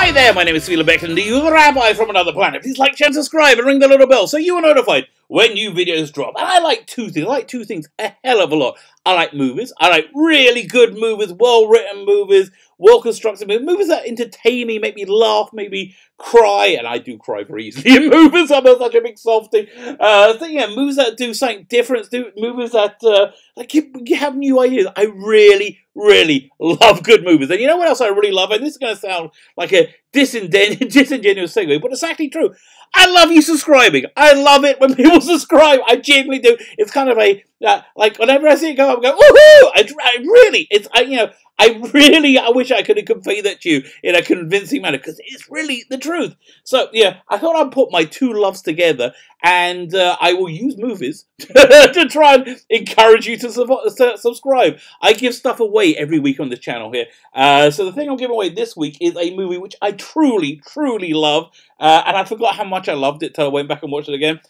Hi there, my name is Phila Beck, and the Rabbi from another planet. Please like, share, and subscribe, and ring the little bell so you are notified when new videos drop. And I like two things. I like two things a hell of a lot. I like movies. I like really good movies, well-written movies, well-constructed movies, movies that entertain me, make me laugh, make me cry, and I do cry very easily in movies. I'm not such a big softie. So yeah, movies that do something different, movies that like have new ideas. I really love good movies. And you know what else I really love? And this is going to sound like a disingenuous segue, but it's actually true. I love you subscribing. I love it when people subscribe. I genuinely do. It's kind of a like whenever I see it go up, I go woohoo! I wish I could have conveyed that to you in a convincing manner because it's really the truth. So yeah, I thought I'd put my two loves together, and I will use movies to try and encourage you to subscribe. I give stuff away every week on this channel here. So the thing I'm giving away this week is a movie which I truly love, and I forgot how much I loved it till I went back and watched it again.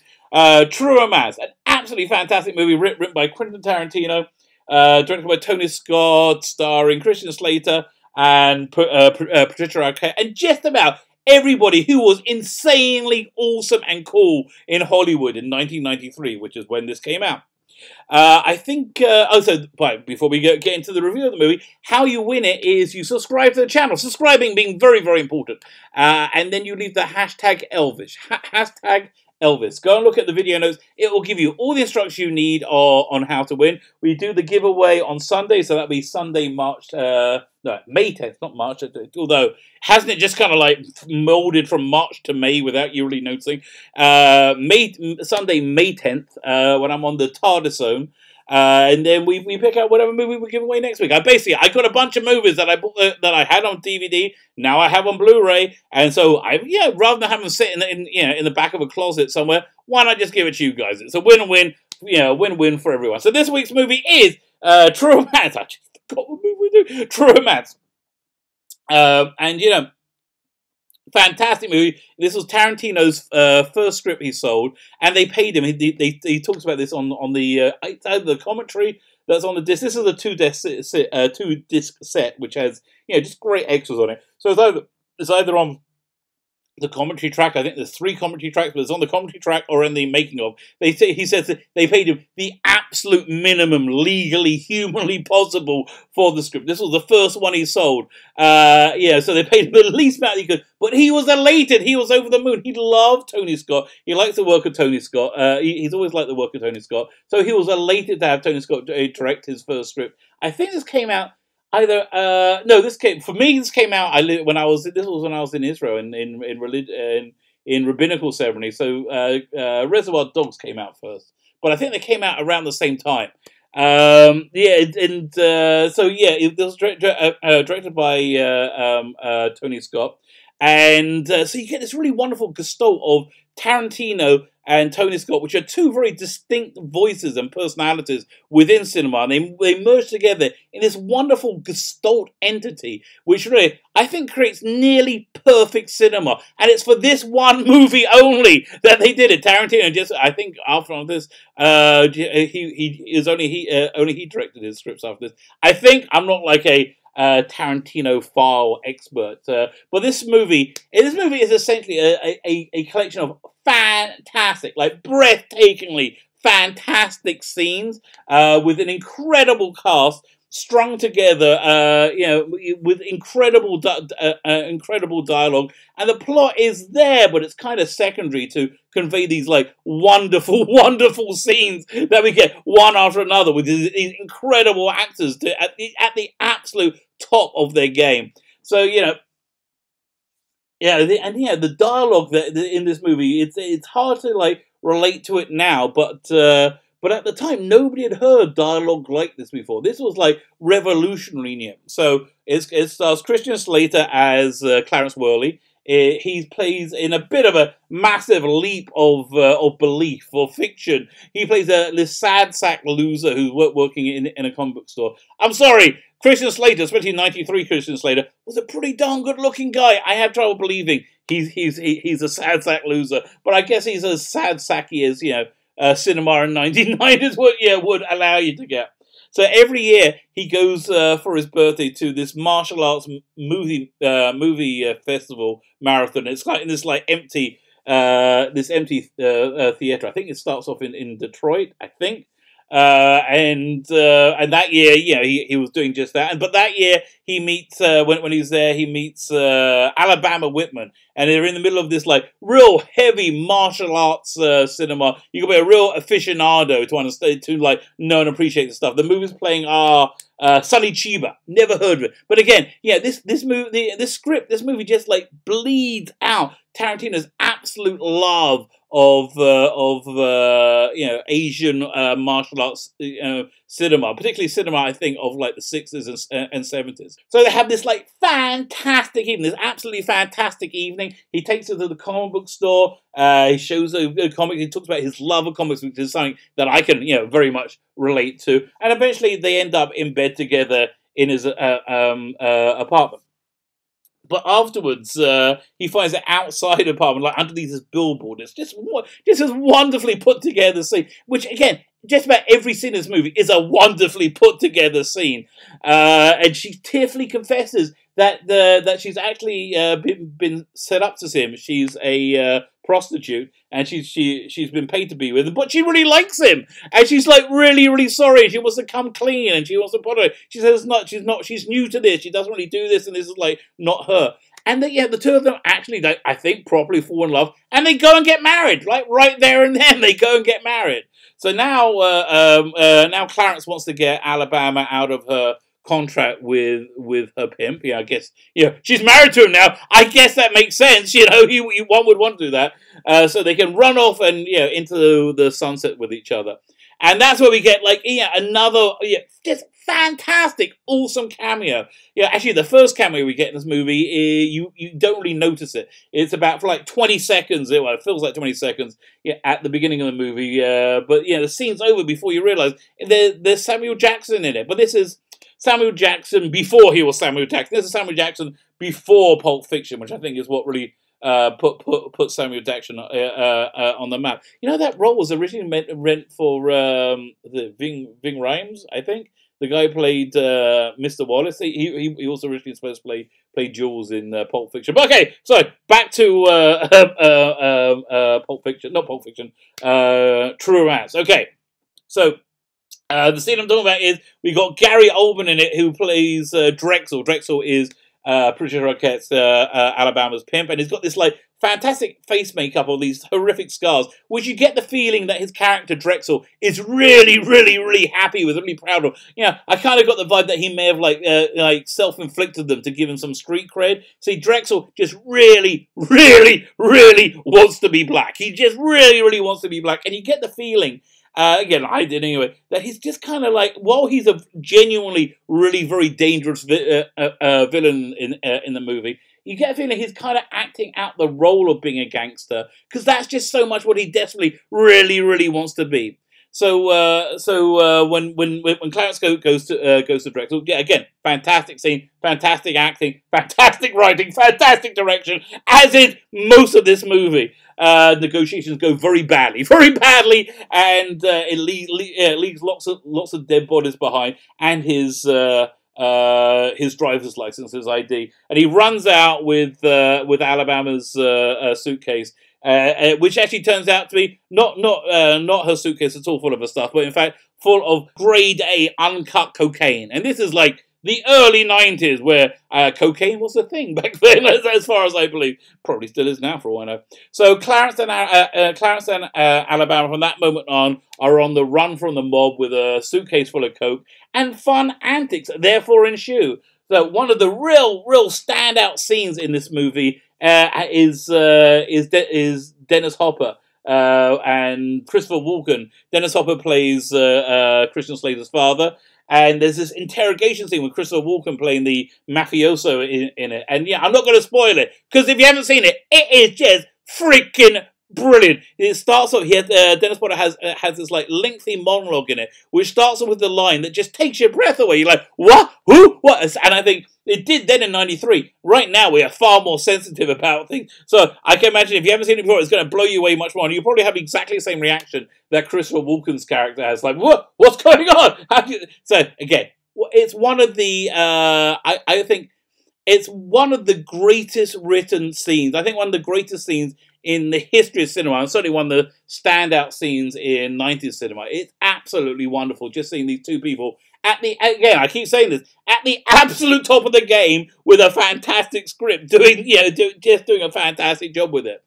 True Romance, an absolutely fantastic movie written by Quentin Tarantino. Directed by Tony Scott, starring Christian Slater and Patricia Arquette, and just about everybody who was insanely awesome and cool in Hollywood in 1993, which is when this came out. I think, before we get into the review of the movie, how you win it is you subscribe to the channel. Subscribing being very important. And then you leave the hashtag Elvis. Hashtag Elvis. Go and look at the video notes. It will give you all the instructions you need on how to win. We do the giveaway on Sunday, so that'll be Sunday, May 10th, not March, although hasn't it just kind of like molded from March to May without you really noticing? Sunday, May 10th, when I'm on the TARDIS zone. And then we pick out whatever movie we give away next week. I got a bunch of movies that I bought, that I had on DVD. Now I have on Blu-ray, and so rather than have them sit in the back of a closet somewhere, why not just give it to you guys? It's a win-win, win-win for everyone. So this week's movie is True Romance. I just forgot what movie we do. True Romance, and fantastic movie. This was Tarantino's first script he sold, and they paid him. He talks about this on the either the commentary that's on the disc. This is a two-disc set, which has just great extras on it. So it's either on the commentary track. I think there's 3 commentary tracks, but it's on the commentary track or in the making of. He says that they paid him the absolute minimum legally, humanly possible for the script. This was the first one he sold. So they paid him the least amount he could. But he was elated. He was over the moon. He loved Tony Scott. He likes the work of Tony Scott. He's always liked the work of Tony Scott. So he was elated to have Tony Scott direct his first script. I think this came out this came out when I was in Israel in rabbinical ceremony. So Reservoir Dogs came out first, but I think they came out around the same time. It was directed by Tony Scott, and so you get this really wonderful gestalt of Tarantino and Tony Scott, which are two very distinct voices and personalities within cinema, and they merge together in this wonderful gestalt entity, which really, I think, creates nearly perfect cinema. And it's for this one movie only that they did it. Tarantino I think after this, only he directed his scripts after this. I think I'm not like a Tarantino file expert, but this movie is essentially a collection of fantastic, like breathtakingly fantastic scenes with an incredible cast strung together, with incredible dialogue, and the plot is there, but it's kind of secondary to convey these like wonderful scenes that we get one after another with these incredible actors at the absolute top of their game. So the dialogue that in this movie, it's hard to like relate to it now, but at the time nobody had heard dialogue like this before. This was like revolutionary new. So it stars Christian Slater as Clarence Worley. He plays in a bit of a massive leap of belief or fiction. He plays this sad sack loser who's working in a comic book store. I'm sorry, Christian Slater, especially 93 Christian Slater, was a pretty darn good looking guy. I have trouble believing he's a sad sack loser, but I guess he's as sad sacky as cinema in '99 is what would allow you to get. So every year he goes for his birthday to this martial arts movie festival marathon. It's like in this like empty theater. I think it starts off in Detroit, I think. And that year, you know, he was doing just that. But that year, he meets when he's there, he meets Alabama Whitman, and they're in the middle of this like real heavy martial arts cinema. You can be a real aficionado to understand, to like know and appreciate the stuff. The movie's playing Sonny Chiba. Never heard of it, but again, yeah, this movie, this movie just like bleeds out Tarantino's absolute love of you know, Asian martial arts cinema, particularly cinema, I think, of like the 60s and 70s. So they have this like fantastic evening, this absolutely fantastic evening. He takes her to the comic book store. He shows a comic. He talks about his love of comics, which is something that I can, you know, very much relate to. And eventually they end up in bed together in his apartment. But afterwards, he finds an outside apartment, like underneath this billboard. It's just this wonderfully put together scene, which again, just about every scene in this movie is a wonderfully put together scene. And she tearfully confesses that she's actually been set up to see him. She's a prostitute, and she's been paid to be with him, but she really likes him, and she's like really sorry, and she wants to come clean, and she wants to put her. She says she's new to this. She doesn't really do this, and this is like not her. And the two of them actually, I think, properly fall in love, and they go and get married, like right there and then. They go and get married. So now, now Clarence wants to get Alabama out of her contract with her pimp. Yeah, I guess, you know, she's married to him now. I guess that makes sense. You know, one would want to do that, so they can run off and, you know, into the sunset with each other. And that's where we get like, yeah, another, yeah, just fantastic, awesome cameo. Yeah, actually, the first cameo we get in this movie, you don't really notice it. It's about for like 20 seconds. Well, it feels like 20 seconds. Yeah, at the beginning of the movie. But yeah, the scene's over before you realise there's Samuel Jackson in it. But this is Samuel Jackson before he was Samuel Jackson. This is Samuel Jackson before Pulp Fiction, which I think is what really put Samuel Jackson on the map. You know, that role was originally meant for the Ving Rhames, I think. The guy who played Mr. Wallace. He also originally supposed to play Jules in Pulp Fiction. But okay, so back to Pulp Fiction, not Pulp Fiction, True Romance. Okay, so the scene I'm talking about is we got Gary Oldman in it, who plays Drexel. Drexel is Patricia Arquette's Alabama's pimp, and he's got this like fantastic face makeup of these horrific scars, which you get the feeling that his character Drexel is really happy with, really proud of. You know, I kind of got the vibe that he may have like self-inflicted them to give him some street cred. See, Drexel just really wants to be black. He just really wants to be black, and you get the feeling. Again, I did anyway, that he's just kind of like, while he's a genuinely really very dangerous villain in the movie, you get a feeling he's kind of acting out the role of being a gangster, because that's just so much what he desperately really wants to be. So when Clarence goes to Drexel, yeah, again, fantastic scene, fantastic acting, fantastic writing, fantastic direction, as is most of this movie. Negotiations go very badly, and it leaves lots of dead bodies behind, and his driver's license, his ID, and he runs out with Alabama's suitcase. Which actually turns out to be not her suitcase at all full of her stuff, but in fact full of grade A uncut cocaine. And this is like the early 90s, where cocaine was a thing back then, as far as I believe. Probably still is now, for all I know. So Clarence and Alabama, from that moment on, are on the run from the mob with a suitcase full of coke, and fun antics therefore ensue. So one of the real standout scenes in this movie is Dennis Hopper and Christopher Walken. Dennis Hopper plays Christian Slater's father, and there's this interrogation scene with Christopher Walken playing the mafioso in it. And yeah, I'm not going to spoil it, because if you haven't seen it, it is just freaking brilliant. It starts off. Dennis Potter has this like lengthy monologue in it, which starts off with the line that just takes your breath away. You're like, what? Who? What? And I think it did then in '93. Right now, we are far more sensitive about things. So I can imagine if you haven't seen it before, it's going to blow you away much more. And you probably have exactly the same reaction that Christopher Walken's character has. Like, what? What's going on? So again, it's one of the. I think it's one of the greatest written scenes. I think one of the greatest scenes in the history of cinema, and certainly one of the standout scenes in 90s cinema. It's absolutely wonderful just seeing these two people again, I keep saying this, at the absolute top of the game with a fantastic script, just doing a fantastic job with it.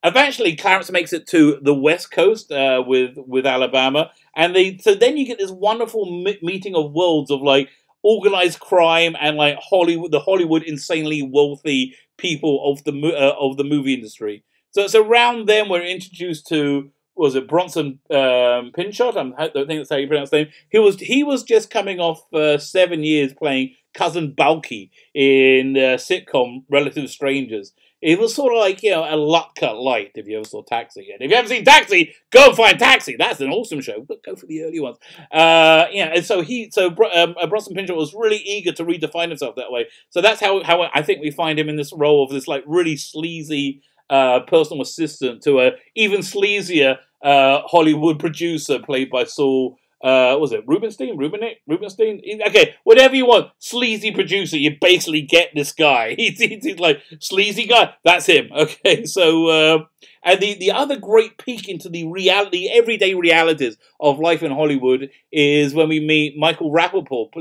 Eventually, Clarence makes it to the West Coast with Alabama, and so then you get this wonderful meeting of worlds of like organized crime and like the Hollywood insanely wealthy people of the movie industry. So it's around then we're introduced to, was it Bronson Pinchot? I don't think that's how you pronounce his name. He was just coming off 7 years playing Cousin Balky in sitcom Relative Strangers. It was sort of like, a Lutka light, if you ever saw Taxi yet. If you haven't seen Taxi, go and find Taxi. That's an awesome show. But go for the early ones. And so Bronson Pinchot was really eager to redefine himself that way. So that's how I think we find him in this role of this like really sleazy personal assistant to a even sleazier Hollywood producer played by Saul. Was it Rubenstein? Rubenstein? Okay, whatever you want. Sleazy producer. You basically get this guy. He's like sleazy guy. That's him. Okay, so and the other great peek into the everyday realities of life in Hollywood is when we meet Michael Rappaport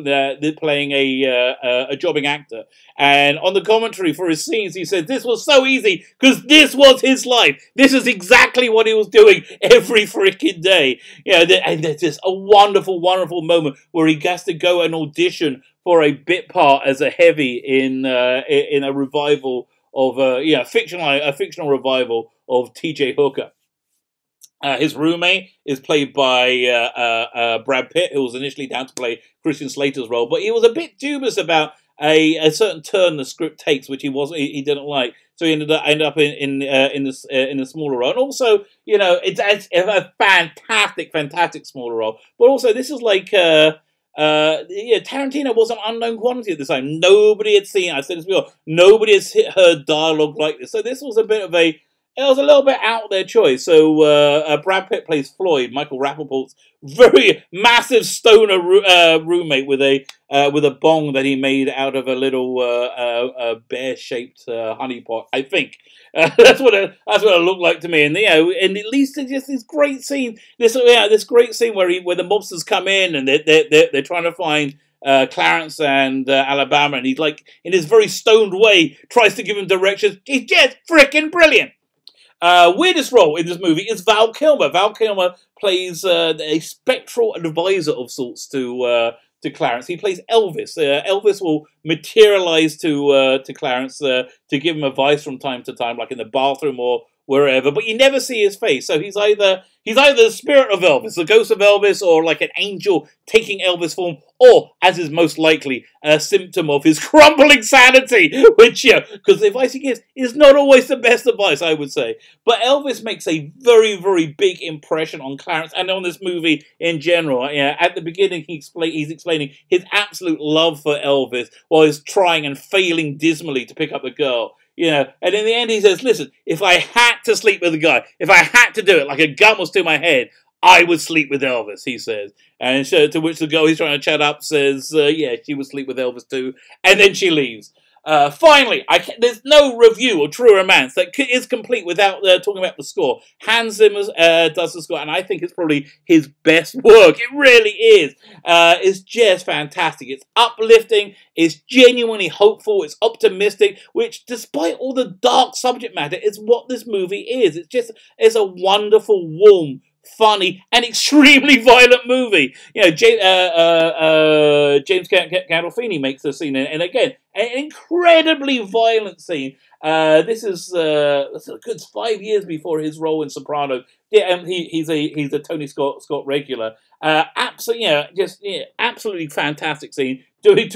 playing a jobbing actor, and on the commentary for his scenes, he said this was so easy because this was his life. This is exactly what he was doing every freaking day. And there's just a wonderful, wonderful moment where he gets to go and audition for a bit part as a heavy in a revival of a fictional revival of T.J. Hooker. His roommate is played by Brad Pitt, who was initially down to play Christian Slater's role, but he was a bit dubious about a certain turn the script takes, which he didn't like. So he ended up in a smaller role, and also it's a fantastic smaller role. But also this is like Tarantino was an unknown quantity at the time. Nobody had seen. I said this before. Nobody has heard dialogue like this. So this was a bit of a. It was a little bit out there choice. So Brad Pitt plays Floyd, Michael Rappaport's very massive stoner roommate with a bong that he made out of a little bear-shaped honey pot. I think that's what it looked like to me. And and at least it's just this great scene. This great scene where the mobsters come in and they're trying to find Clarence and Alabama, and he's like in his very stoned way tries to give him directions. He's just freaking brilliant. Weirdest role in this movie is Val Kilmer. Val Kilmer plays a spectral advisor of sorts to Clarence. He plays Elvis. Elvis will materialize to Clarence to give him advice from time to time, like in the bathroom or wherever, but you never see his face. So he's either the spirit of Elvis, the ghost of Elvis, or like an angel taking Elvis form, or, as is most likely, a symptom of his crumbling sanity, which, because the advice he gives is not always the best advice, I would say. But Elvis makes a very, very big impression on Clarence and on this movie in general. At the beginning, he's explaining his absolute love for Elvis while he's trying and failing dismally to pick up the girl. And in the end he says, listen, if I had to sleep with a guy, if I had to do it, like a gun was to my head, I would sleep with Elvis, he says. And so, to which the girl he's trying to chat up says, yeah, she would sleep with Elvis too. And then she leaves. Finally, there's no review or True Romance that is complete without talking about the score. Hans Zimmer does the score, and I think it's probably his best work. It really is. It's just fantastic. It's uplifting. It's genuinely hopeful. It's optimistic, which, despite all the dark subject matter, is what this movie is. It's a wonderful, warm, funny and extremely violent movie. James Gandolfini makes the scene, and again, an incredibly violent scene. This is a good 5 years before his role in Sopranos. He's a Tony Scott regular. Absolutely fantastic scene. doing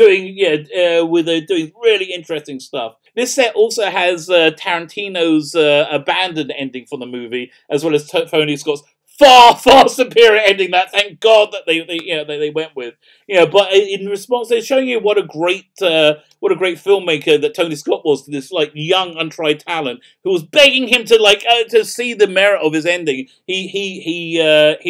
really interesting stuff. This set also has Tarantino's abandoned ending for the movie, as well as Tony Scott's far superior ending. That thank God that they went with. But in response, they're showing you what a great filmmaker that Tony Scott was to this like young untried talent who was begging him to see the merit of his ending. He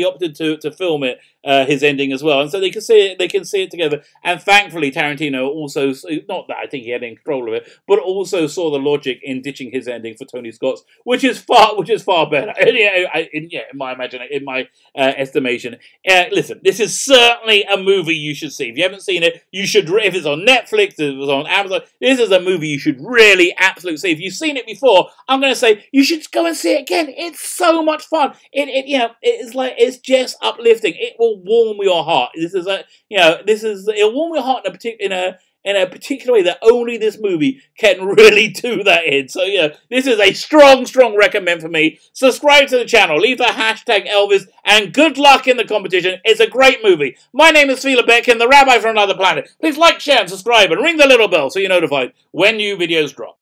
opted to film it. His ending as well, and so they can see it together. And thankfully, Tarantino also, not that I think he had any control of it, but also saw the logic in ditching his ending for Tony Scott's, which is far better. In my imagination, in my estimation. Listen, this is certainly a movie you should see. If you haven't seen it, you should. If it's on Netflix, if it's on Amazon, this is a movie you should really absolutely see. If you've seen it before, I'm going to say you should go and see it again. It's so much fun. It's just uplifting. It will warm your heart. It'll warm your heart in a particular way that only this movie can really do that in. So this is a strong recommend for me. Subscribe to the channel, leave the hashtag Elvis, and good luck in the competition. It's a great movie. My name is Fila Beckin, the Rabbi from Another Planet. Please like, share, and subscribe, and ring the little bell so you're notified when new videos drop.